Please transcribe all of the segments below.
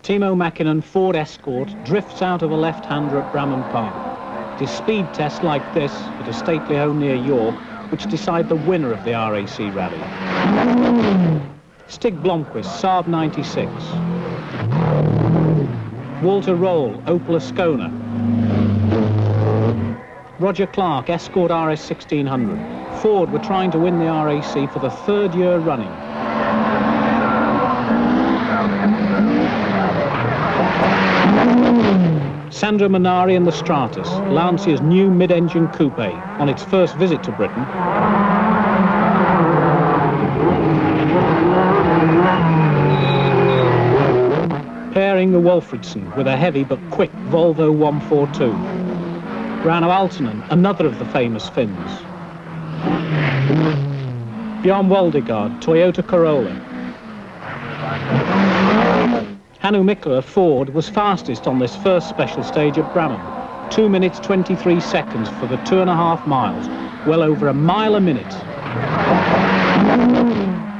Timo Makinen Ford Escort drifts out of a left-hander at Bramham Park. It is speed tests like this at a stately home near York which decide the winner of the RAC rally. Stig Blomqvist, SAAB 96. Walter Rohrl, Opel Ascona. Roger Clark, Escort RS 1600. Ford were trying to win the RAC for the third year running. Sandro Manari and the Stratos, Lancia's new mid-engine coupe, on its first visit to Britain. Pairing the Wolfridson with a heavy but quick Volvo 142. Rauno Aaltonen, another of the famous Finns. Bjorn Waldegaard, Toyota Corolla. Hannu Mikkola, Ford, was fastest on this first special stage at Bramham. 2 minutes 23 seconds for the 2.5 miles, well over a mile a minute.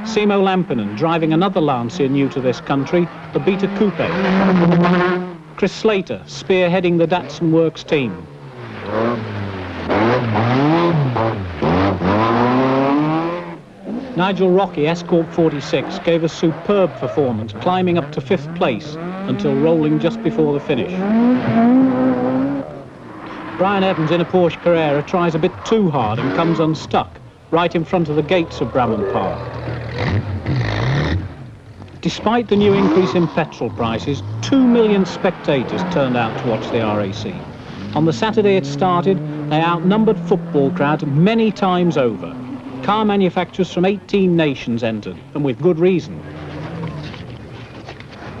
Simo Lampinen driving another Lancia new to this country, the Beta Coupe. Chris Slater spearheading the Datsun Works team. Nigel Rocky, Escort 46, gave a superb performance, climbing up to 5th place until rolling just before the finish. Brian Evans in a Porsche Carrera tries a bit too hard and comes unstuck right in front of the gates of Bramham Park. Despite the new increase in petrol prices, 2 million spectators turned out to watch the RAC. On the Saturday it started, they outnumbered football crowds many times over. Car manufacturers from 18 nations entered, and with good reason.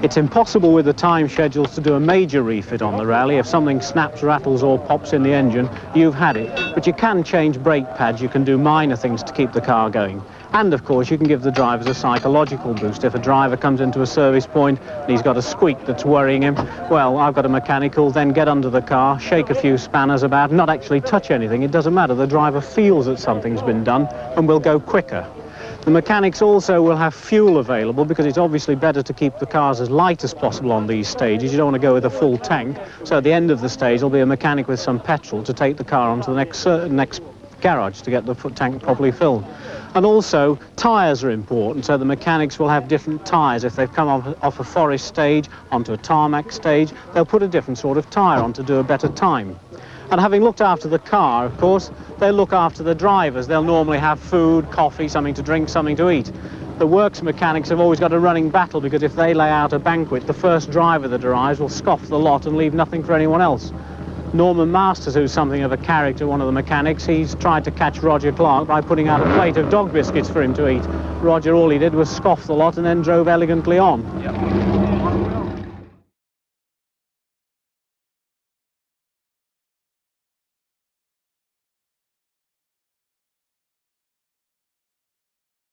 It's impossible with the time schedules to do a major refit on the rally. If something snaps, rattles or pops in the engine, you've had it. But you can change brake pads, you can do minor things to keep the car going. And of course you can give the drivers a psychological boost. If a driver comes into a service point and he's got a squeak that's worrying him, well, I've got a mechanic who'll then get under the car, shake a few spanners about, not actually touch anything. It doesn't matter, the driver feels that something's been done and will go quicker. The mechanics also will have fuel available because it's obviously better to keep the cars as light as possible on these stages. You don't want to go with a full tank. So at the end of the stage there'll be a mechanic with some petrol to take the car onto the next garage to get the tank properly filled. And also tyres are important, so the mechanics will have different tyres. If they've come off a forest stage onto a tarmac stage, they'll put a different sort of tyre on to do a better time. And having looked after the car, of course, they'll look after the drivers. They'll normally have food, coffee, something to drink, something to eat. The works mechanics have always got a running battle because if they lay out a banquet, the first driver that arrives will scoff the lot and leave nothing for anyone else. Norman Masters, who's something of a character, one of the mechanics, he's tried to catch Roger Clark by putting out a plate of dog biscuits for him to eat. Roger, all he did was scoff the lot and then drove elegantly on. Yep.